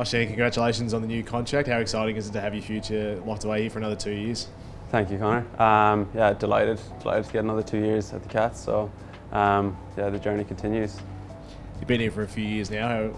Oisín, congratulations on the new contract. How exciting is it to have your future locked away here for another 2 years? Thank you, Connor. Yeah, delighted to get another 2 years at the Cats. So, yeah, the journey continues. You've been here for a few years now.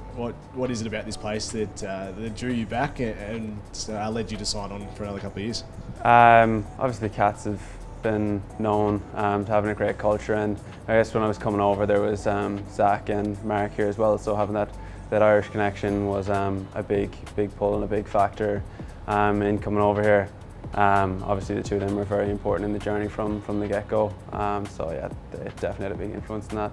What is it about this place that drew you back and led you to sign on for another couple of years? Obviously, the Cats have been known to having a great culture, and I guess when I was coming over, there was Zach and Mark here as well. So having that Irish connection was a big pull and a big factor in coming over here. Obviously, the two of them were very important in the journey from the get-go. So yeah, they definitely had a big influence in that.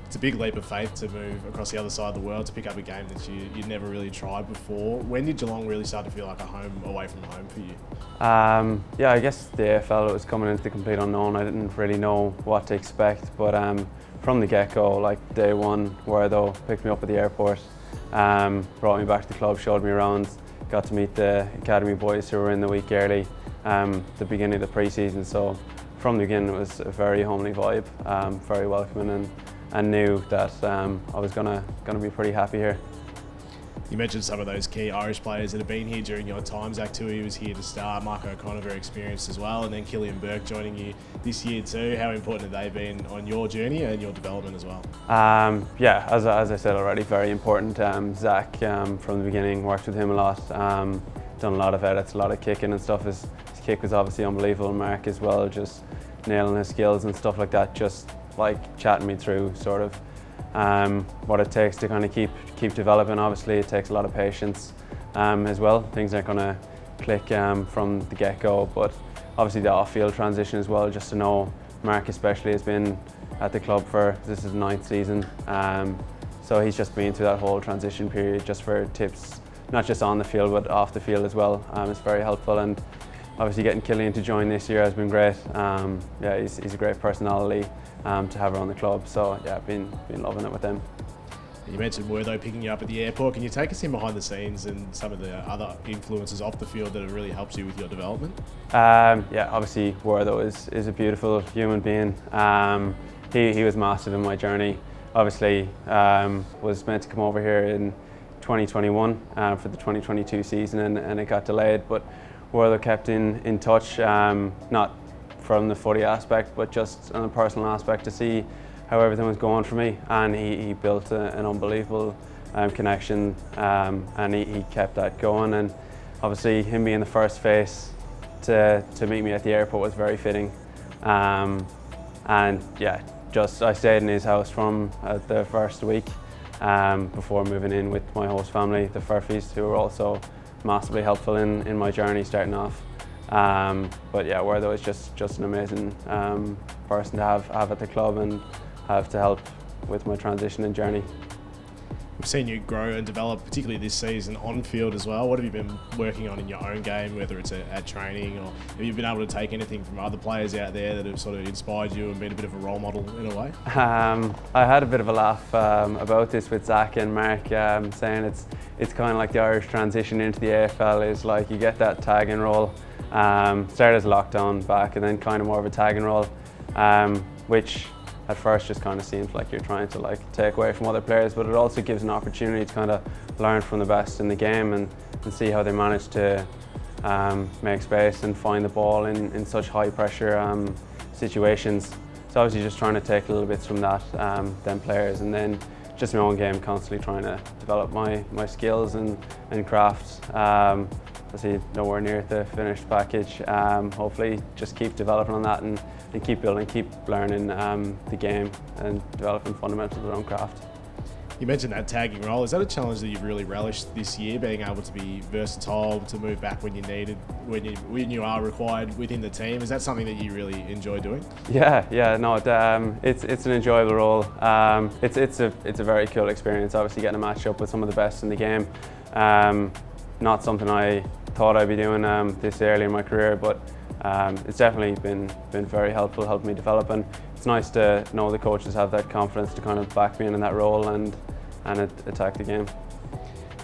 It's a big leap of faith to move across the other side of the world to pick up a game that you'd never really tried before. When did Geelong really start to feel like a home away from home for you? Yeah, I guess the AFL was coming into the complete unknown. I didn't really know what to expect, but from the get-go, like day one, Wertho picked me up at the airport, brought me back to the club, showed me around, got to meet the academy boys who were in the week early, the beginning of the pre-season. So from the beginning, it was a very homely vibe, very welcoming, and knew that I was gonna be pretty happy here. You mentioned some of those key Irish players that have been here during your time. Zach Tui was here to start, Mark O'Connor very experienced as well, and then Killian Burke joining you this year too. How important have they been on your journey and your development as well? Yeah, as I said already, very important. Zach from the beginning, worked with him a lot, done a lot of edits, a lot of kicking and stuff. His kick was obviously unbelievable. Mark as well, just nailing his skills and stuff like that, just like chatting me through sort of what it takes to kind of keep developing. Obviously, it takes a lot of patience as well. Things aren't going to click from the get-go, but obviously the off-field transition as well. Just to know, Mark especially has been at the club for this is his 9th season, so he's just been through that whole transition period just for tips, not just on the field but off the field as well. It's very helpful, and obviously getting Killian to join this year has been great. Yeah, he's a great personality to have around the club. So yeah, been loving it with them. You mentioned Wertho picking you up at the airport. Can you take us in behind the scenes and some of the other influences off the field that have really helped you with your development? Yeah, obviously Wertho is a beautiful human being. He was massive in my journey. Obviously, was meant to come over here in 2021 for the 2022 season, and it got delayed. But Wertho kept in touch, not from the footy aspect, but just on a personal aspect to see how everything was going for me. And he built an unbelievable connection, and he kept that going. And obviously him being the first face to meet me at the airport was very fitting. And yeah, I stayed in his house from the first week before moving in with my host family, the Furfies, who were also massively helpful in my journey starting off. But yeah, Wertho is just an amazing person to have at the club and have to help with my transition and journey. We've seen you grow and develop, particularly this season on field as well. What have you been working on in your own game, whether it's at training, or have you been able to take anything from other players out there that have sort of inspired you and been a bit of a role model in a way? I had a bit of a laugh about this with Zach and Mark, saying it's kind of like the Irish transition into the AFL is like you get that tag and roll. Started as lockdown back, and then kind of more of a tag and roll, which at first just kind of seems like you're trying to like take away from other players, but it also gives an opportunity to kind of learn from the best in the game and see how they manage to make space and find the ball in such high pressure situations. So obviously just trying to take little bits from that, them players, and then just my own game, constantly trying to develop my skills and craft. Obviously nowhere near the finished package. Hopefully just keep developing on that and keep building, keep learning the game and developing fundamentals around craft. You mentioned that tagging role. Is that a challenge that you've really relished this year, being able to be versatile, to move back when you needed, when you are required within the team? Is that something that you really enjoy doing? Yeah, no, it's an enjoyable role. It's a very cool experience. Obviously, getting a match up with some of the best in the game. Not something I thought I'd be doing this early in my career, but it's definitely been very helpful, helped me develop, and it's nice to know the coaches have that confidence to kind of back me in that role and attack the game.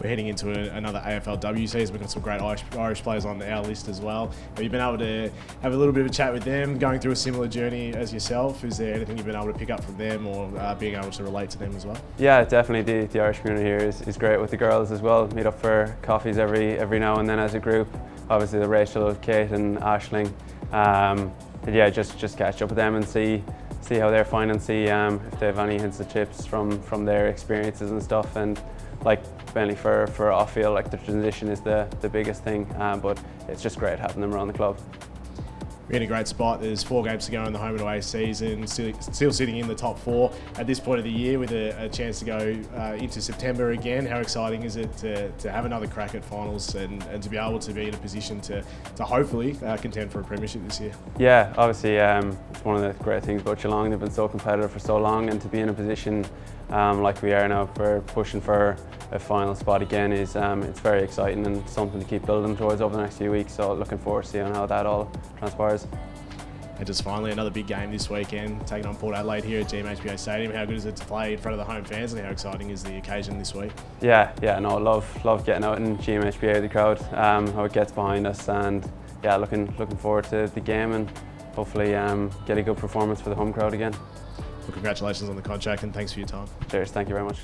we're heading into another AFLW season. We've got some great Irish players on our list as well. Have you been able to have a little bit of a chat with them, going through a similar journey as yourself? Is there anything you've been able to pick up from them, or being able to relate to them as well? Yeah, definitely. The Irish community here is great with the girls as well. Meet up for coffees every now and then as a group. Obviously, the Rachel, Kate, and Aisling. And yeah, just catch up with them and see how they're finding, see if they have any hints and tips from their experiences and stuff. And like mainly for off field, like the transition is the biggest thing. But it's just great having them around the club. We're in a great spot. There's 4 games to go in the home and away season, still sitting in the top 4 at this point of the year, with a chance to go into September again. How exciting is it to have another crack at finals and to be able to be in a position to hopefully contend for a premiership this year? Yeah, obviously it's one of the great things about Geelong. They've been so competitive for so long, and to be in a position like we are now for pushing for a final spot again is it's very exciting and something to keep building towards over the next few weeks. So looking forward to seeing how that all transpires. And just finally, another big game this weekend, taking on Port Adelaide here at GMHBA Stadium. How good is it to play in front of the home fans, and how exciting is the occasion this week? Yeah, no, love getting out in GMHBA with the crowd, how it gets behind us, and yeah, looking forward to the game and hopefully get a good performance for the home crowd again. Well, congratulations on the contract, and thanks for your time. Cheers, thank you very much.